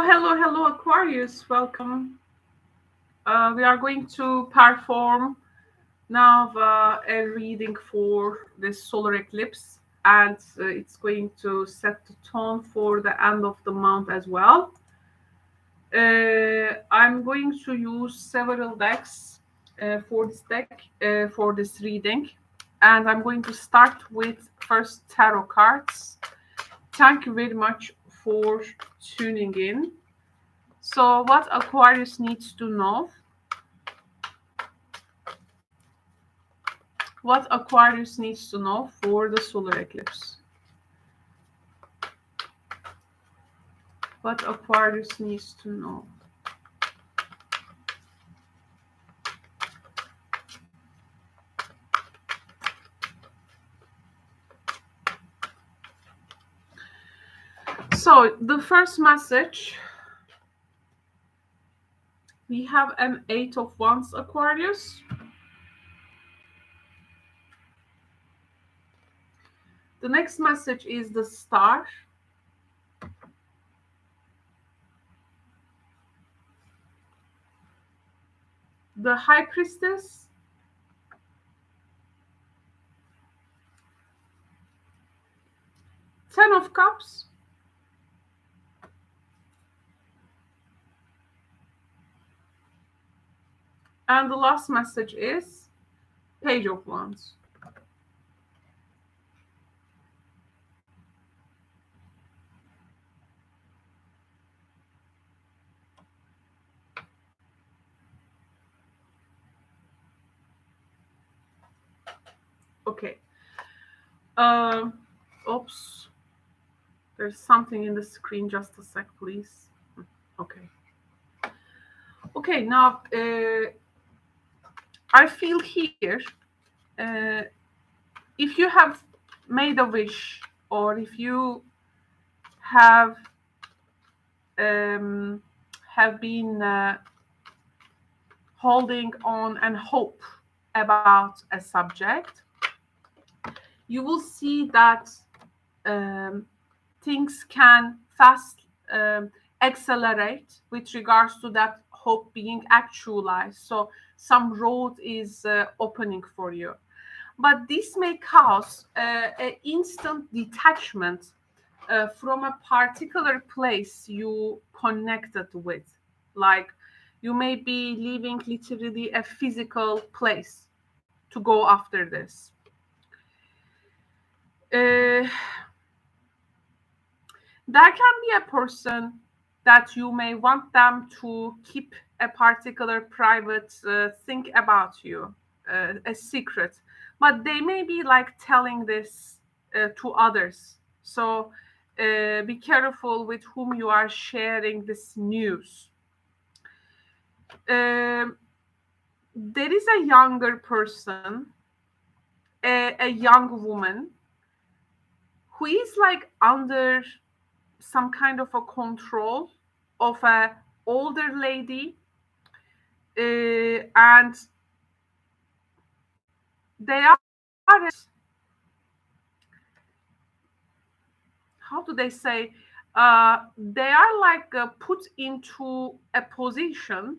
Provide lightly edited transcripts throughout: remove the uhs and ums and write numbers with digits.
Hello, Aquarius. Welcome. We are going to perform now a reading for this solar eclipse, and it's going to set the tone for the end of the month as well. I'm going to use several decks for this reading, and I'm going to start with first tarot cards. Thank you very much for tuning in. So, what Aquarius needs to know? What Aquarius needs to know for the solar eclipse? What Aquarius needs to know? So, the first message, we have an Eight of Wands, Aquarius. The next message is the Star. The High Priestess. Ten of Cups. And the last message is Page of Wands. Okay. Oops. There's something in the screen. Just a sec, please. Okay. Okay, now I feel here, if you have made a wish or if you have been holding on and hope about a subject, you will see that things can fast accelerate with regards to that hope being actualized. So some road is opening for you. But this may cause an instant detachment from a particular place you connected with. Like you may be leaving literally a physical place to go after this. There can be a person that you may want them to keep a particular private thing about you, a secret, but they may be like telling this to others. So be careful with whom you are sharing this news. There is a younger person, a young woman, who is like under some kind of a control of a older lady, and they are, how do they say, they are like put into a position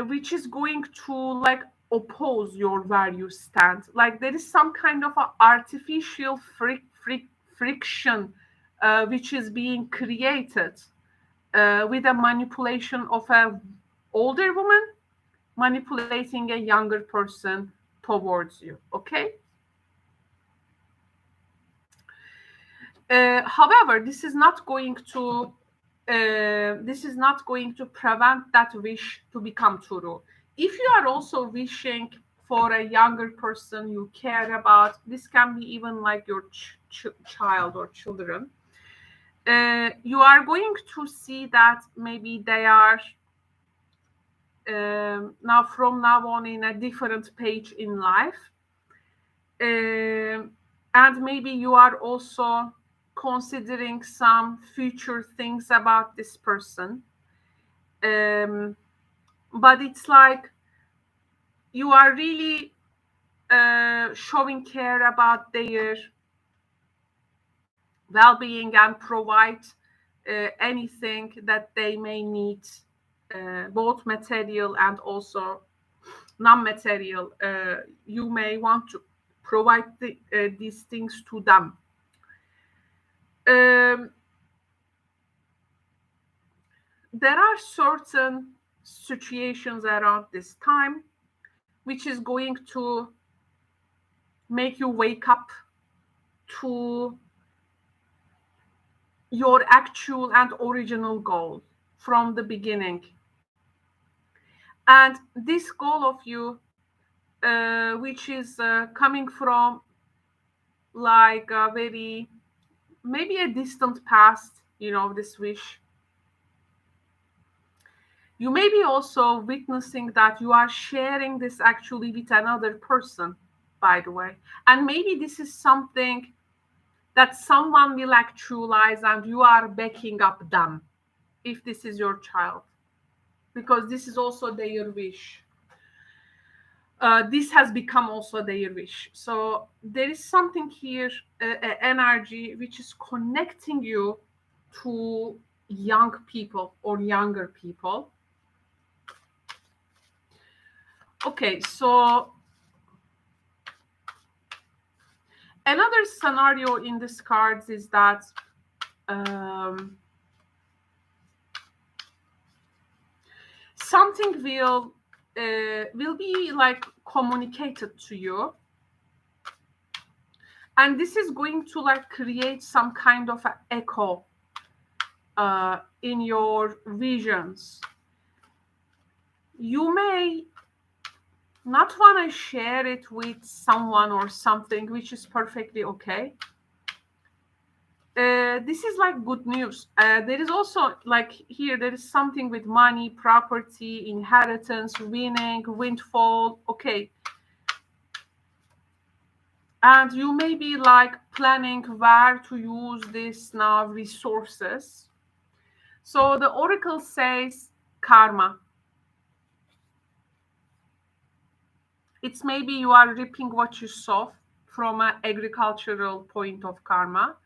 which is going to like oppose your value stand. Like there is some kind of a artificial friction which is being created with a manipulation of a older woman manipulating a younger person towards you. Okay. However, this is not going to prevent that wish to become true. If you are also wishing for a younger person you care about, this can be even like your child or children, you are going to see that maybe they are now from now on in a different page in life, and maybe you are also considering some future things about this person, but it's like you are really showing care about their well-being and provide anything that they may need, both material and also non-material. You may want to provide these things to them. There are certain situations around this time which is going to make you wake up to your actual and original goal from the beginning. And this goal of you, which is coming from like a very, maybe a distant past, this wish. You may be also witnessing that you are sharing this actually with another person, by the way. And maybe this is something that someone will actualize and you are backing up them, if this is your child, because this is also their wish. This has become also their wish. So there is something here, energy, which is connecting you to young people or younger people. Okay, so another scenario in these cards is that something will be like communicated to you, and this is going to like create some kind of an echo in your visions. You may not want to share it with someone or something, which is perfectly okay. This is like good news. There is also like here, there is something with money, property, inheritance, winning, windfall. Okay. And you may be like planning where to use this now resources. So the oracle says karma. It's maybe you are reaping what you sow from an agricultural point of karma.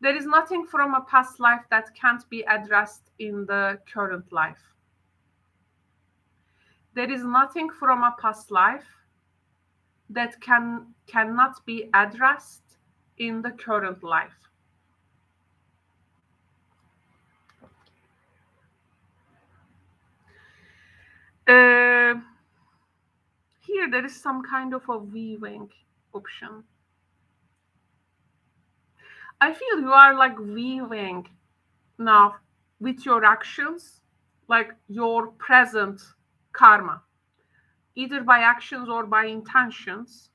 There is nothing from a past life that can't be addressed in the current life. There is nothing from a past life that cannot be addressed in the current life. Here there is some kind of a weaving option. I feel you are like weaving now with your actions, like your present karma, either by actions or by intentions.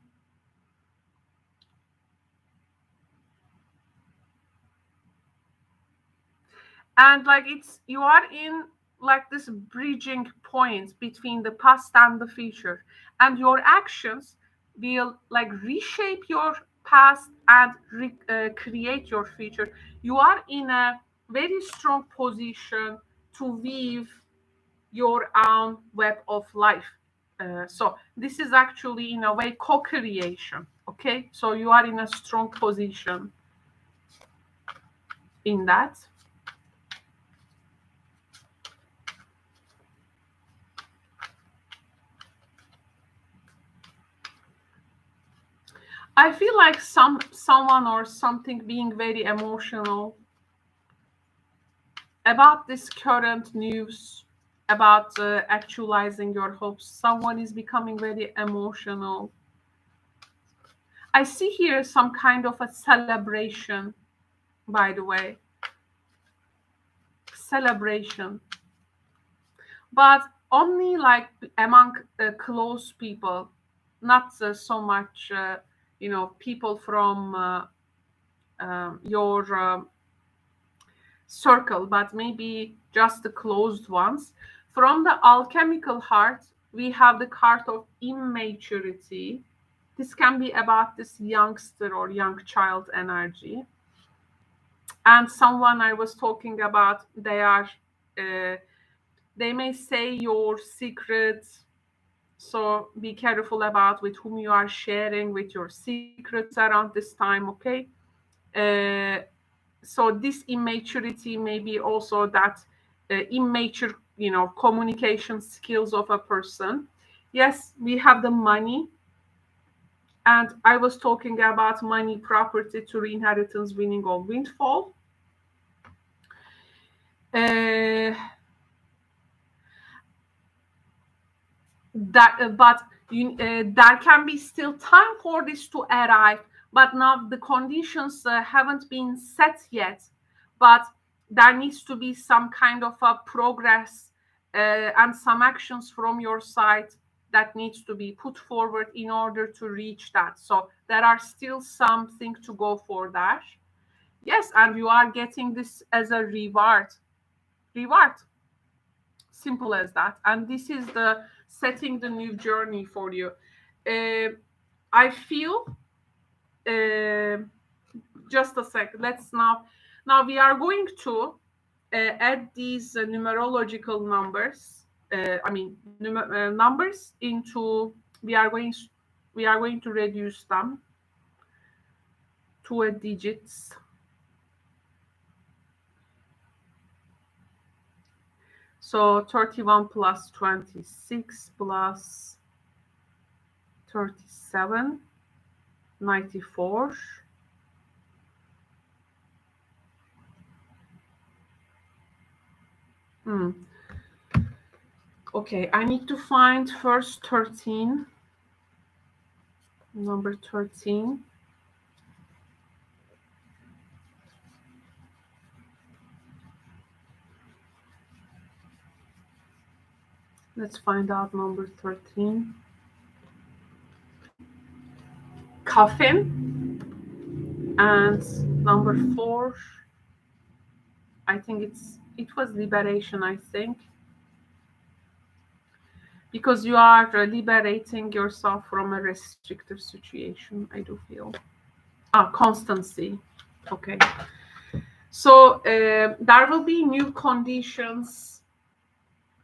And like you are in like this bridging point between the past and the future, and your actions will like reshape your past and create your future. You are in a very strong position to weave your own web of life. So this is actually in a way co-creation. Okay, so you are in a strong position in that. I feel like someone or something being very emotional about this current news, about actualizing your hopes. Someone is becoming very emotional. I see here some kind of a celebration, by the way. Celebration. But only like among close people, not so much, people from your circle, but maybe just the closed ones. From the alchemical heart, we have the card of immaturity. This can be about this youngster or young child energy. And someone I was talking about, they may say your secrets. So be careful about with whom you are sharing with your secrets around this time, okay? so this immaturity may be also that immature, communication skills of a person. Yes, we have the money, and I was talking about money, property to inheritance, winning, or windfall. Uh, but there can be still time for this to arrive, but now the conditions haven't been set yet, but there needs to be some kind of a progress and some actions from your side that needs to be put forward in order to reach that. So there are still something to go for that. Yes, and you are getting this as a reward, simple as that. And this is the setting the new journey for you. I feel, uh, just a sec, let's now we are going to add these numerological numbers, numbers into, we are going to reduce them to a digits. So 31 plus 26 plus 37, 94. Okay, I need to find first 13, number 13. Let's find out number 13. Coffin. And number 4, I think it was liberation, I think. Because you are liberating yourself from a restrictive situation, I do feel. Constancy. Okay. So there will be new conditions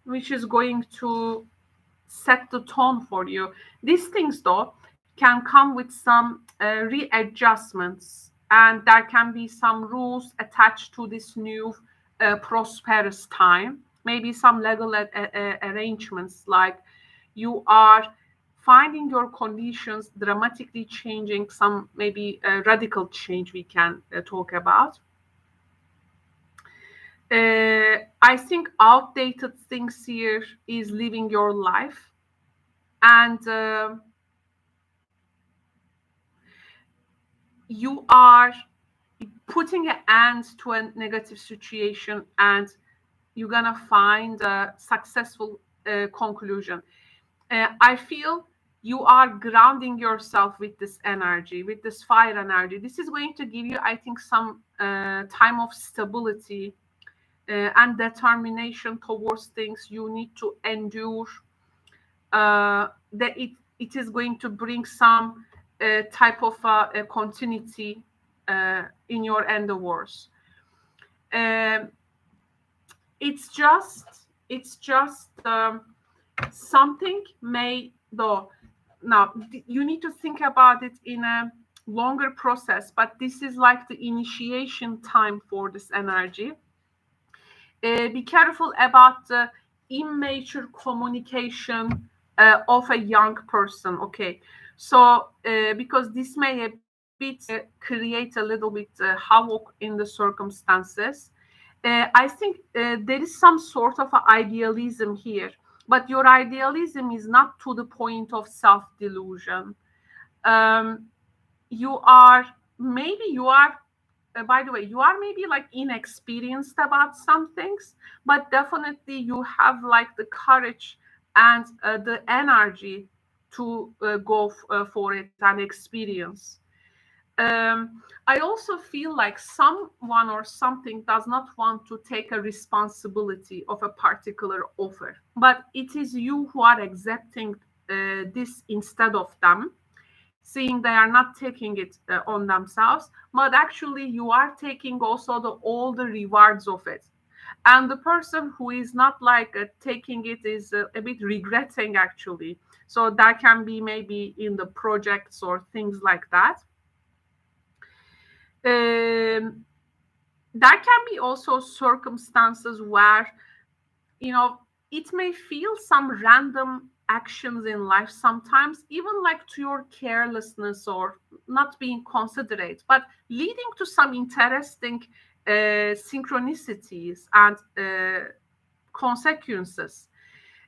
which is going to set the tone for you. These things, though, can come with some readjustments, and there can be some rules attached to this new prosperous time. Maybe some legal arrangements, like you are finding your conditions dramatically changing, some maybe radical change we can talk about. I think outdated things here is living your life, and you are putting an end to a negative situation, and you're gonna find a successful conclusion. I feel you are grounding yourself with this energy, with this fire energy. This is going to give you, I think, some time of stability and determination towards things you need to endure. That it is going to bring some type of continuity in your endeavors. It's just something may, though, now you need to think about it in a longer process, but this is like the initiation time for this energy. Be careful about the immature communication of a young person. Okay, so because this may a bit create a little bit havoc in the circumstances. I think there is some sort of idealism here, but your idealism is not to the point of self-delusion. You are by the way, you are maybe like inexperienced about some things, but definitely you have like the courage and the energy to go for it and experience. I also feel like someone or something does not want to take a responsibility of a particular offer, but it is you who are accepting this instead of them, seeing they are not taking it on themselves, but actually you are taking also all the rewards of it. And the person who is not like taking it is a bit regretting, actually. So that can be maybe in the projects or things like that. there can be also circumstances where, you know, it may feel some random actions in life sometimes, even like to your carelessness or not being considerate, but leading to some interesting synchronicities and consequences.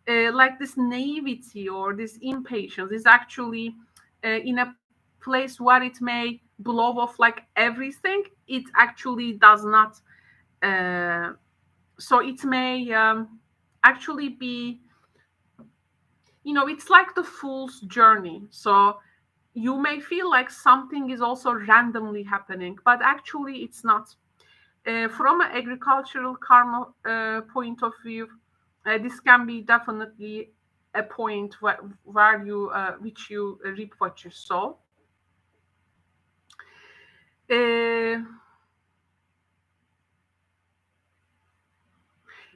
Like this naivety or this impatience is actually in a place where it may blow off like everything. It actually does not. So it may actually be, you know, it's like the fool's journey. So you may feel like something is also randomly happening, but actually it's not. From an agricultural karma point of view, this can be definitely a point where you which you reap what you sow. Uh,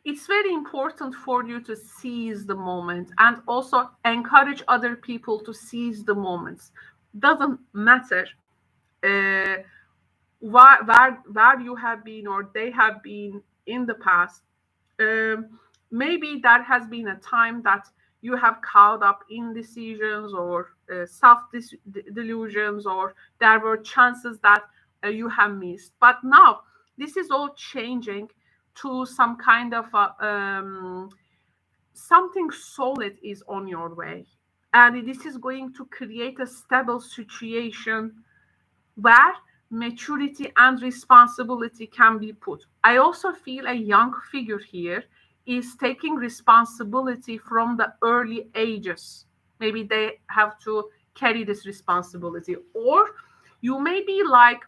it's very important for you to seize the moment and also encourage other people to seize the moments. Doesn't matter uh, where you have been or they have been in the past. Maybe there has been a time that you have caught up indecisions or self delusions, or there were chances that you have missed. But now this is all changing to some kind of something solid is on your way. And this is going to create a stable situation where maturity and responsibility can be put. I also feel a young figure here is taking responsibility from the early ages. Maybe they have to carry this responsibility. Or you may be like,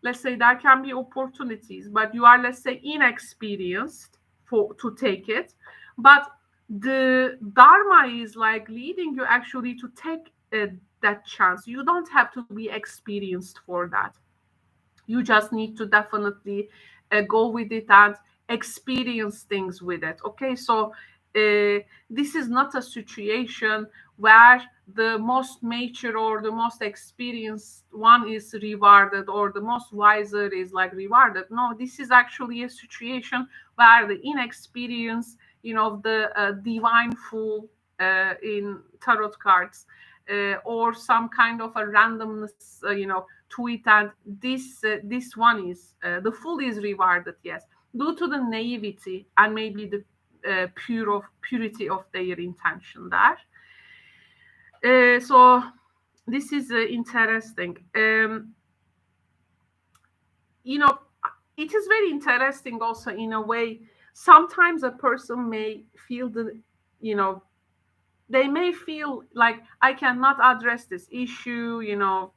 let's say there can be opportunities, but you are, let's say, inexperienced for to take it. But the dharma is like leading you actually to take that chance. You don't have to be experienced for that. You just need to definitely go with it and experience things with it. Okay, so this is not a situation where the most mature or the most experienced one is rewarded or the most wiser is like rewarded. No, this is actually a situation where the inexperience, you know, the divine fool in tarot cards, or some kind of a randomness, you know, to it, and this one is the fool is rewarded, yes, due to the naivety and maybe the purity of their intention there. So this is interesting. You know, it is very interesting also in a way. Sometimes a person may feel the, you know, they may feel like I cannot address this issue, you know,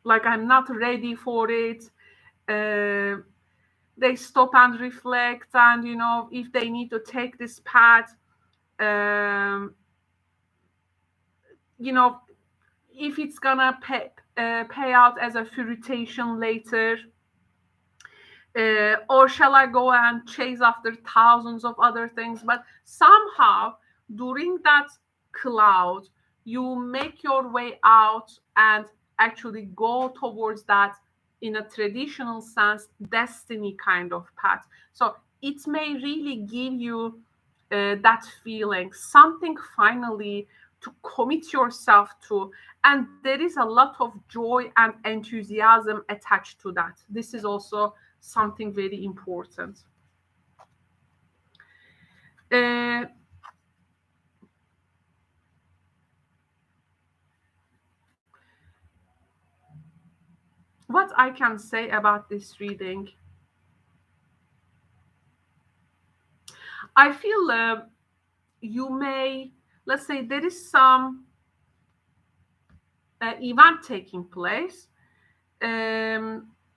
like I'm not ready for it. Uh, they stop and reflect, and you know, if they need to take this path, um, you know, if it's gonna pay out as a fruitation later, or shall I go and chase after thousands of other things? But somehow during that cloud, you make your way out and actually go towards that, in a traditional sense, destiny kind of path. So it may really give you that feeling, something finally to commit yourself to. And there is a lot of joy and enthusiasm attached to that. This is also something very important. Uh, what I can say about this reading, I feel you may, let's say, there is some event taking place.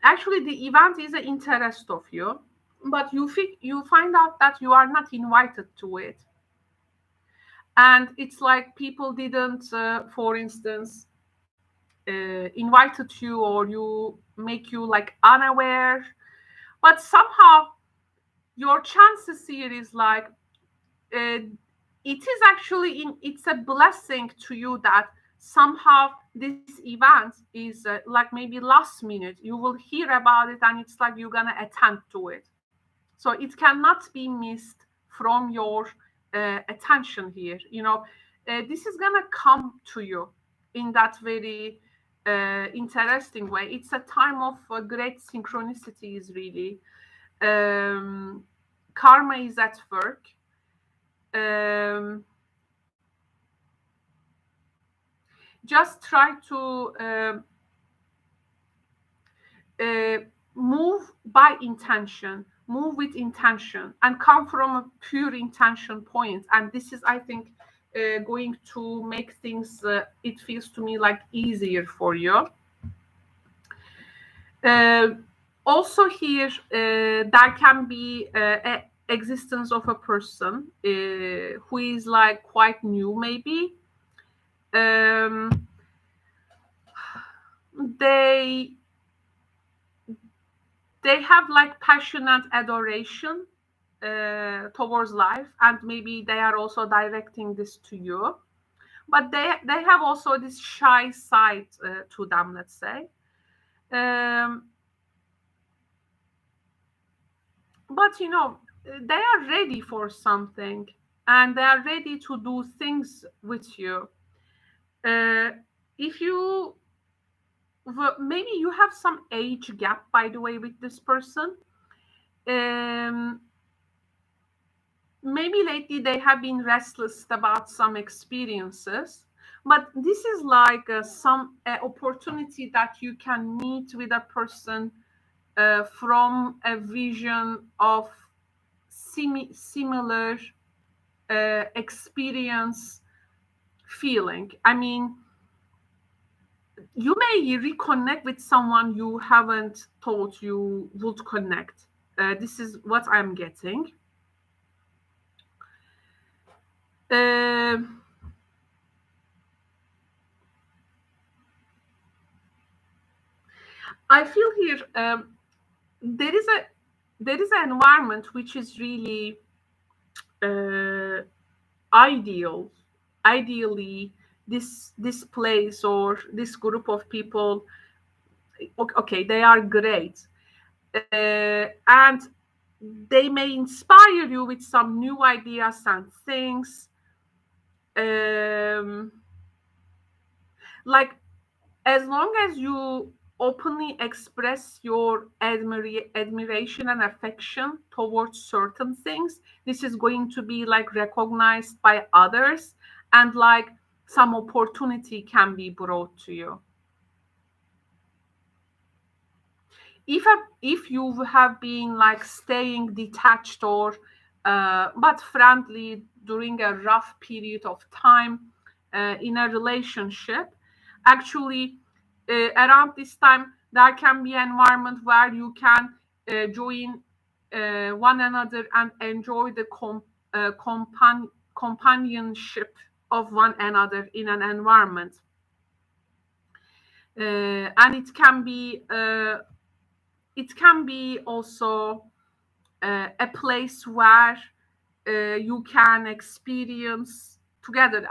Actually, the event is an interest of you, but you find out that you are not invited to it, and it's like people didn't, for instance, invited you, or you make you like unaware. But somehow your chances here is like, it is actually it's a blessing to you that somehow this event is like maybe last minute. You will hear about it, and it's like you're gonna attend to it. So it cannot be missed from your attention here. This is gonna come to you in that very interesting way. It's a time of great synchronicities, really. Karma is at work. Just try to move by intention, move with intention, and come from a pure intention point. And this is, I think, going to make things, it feels to me like easier for you. Also here, there can be existence of a person who is like quite new, maybe. They have like passionate adoration towards life, and maybe they are also directing this to you, but they have also this shy side to them, let's say. But they are ready for something, and they are ready to do things with you. If you maybe you have some age gap, by the way, with this person. Maybe lately they have been restless about some experiences, but this is like some opportunity that you can meet with a person from a vision of similar experience, feeling. I mean, you may reconnect with someone you haven't thought you would connect. This is what I'm getting. I feel here there is an environment which is really ideally this place or this group of people, okay, they are great, and they may inspire you with some new ideas and things, like as long as you openly express your admiration and affection towards certain things, this is going to be like recognized by others, and like some opportunity can be brought to you. If you have been like staying detached or but friendly during a rough period of time in a relationship, actually around this time there can be an environment where you can join one another and enjoy the companionship of one another in an environment, and it can be also a place where you can experience together.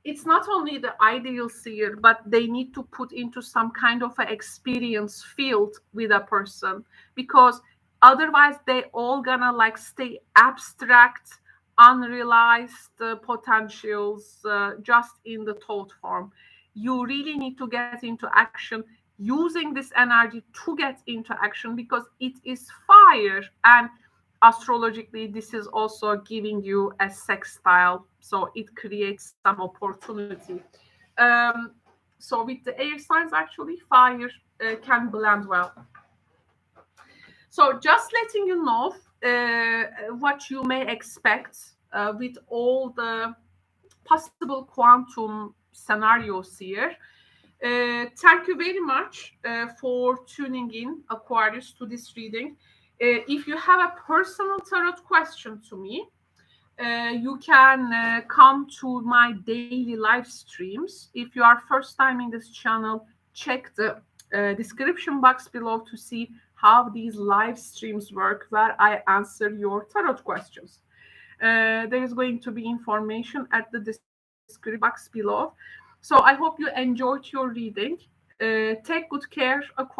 It's not only the ideals here, but they need to put into some kind of an experience field with a person, because otherwise they all gonna like stay abstract, unrealized potentials just in the thought form. You really need to get into action, using this energy to get into action, because it is fire, and astrologically this is also giving you a sextile, so it creates some opportunity. So with the air signs, actually fire can blend well. So just letting you know what you may expect with all the possible quantum scenarios here. Thank you very much for tuning in, Aquarius, to this reading. If you have a personal tarot question to me, you can come to my daily live streams. If you are first time in this channel, check the description box below to see how these live streams work, where I answer your tarot questions. There is going to be information at the description box below. So I hope you enjoyed your reading. Take good care, Aquarius.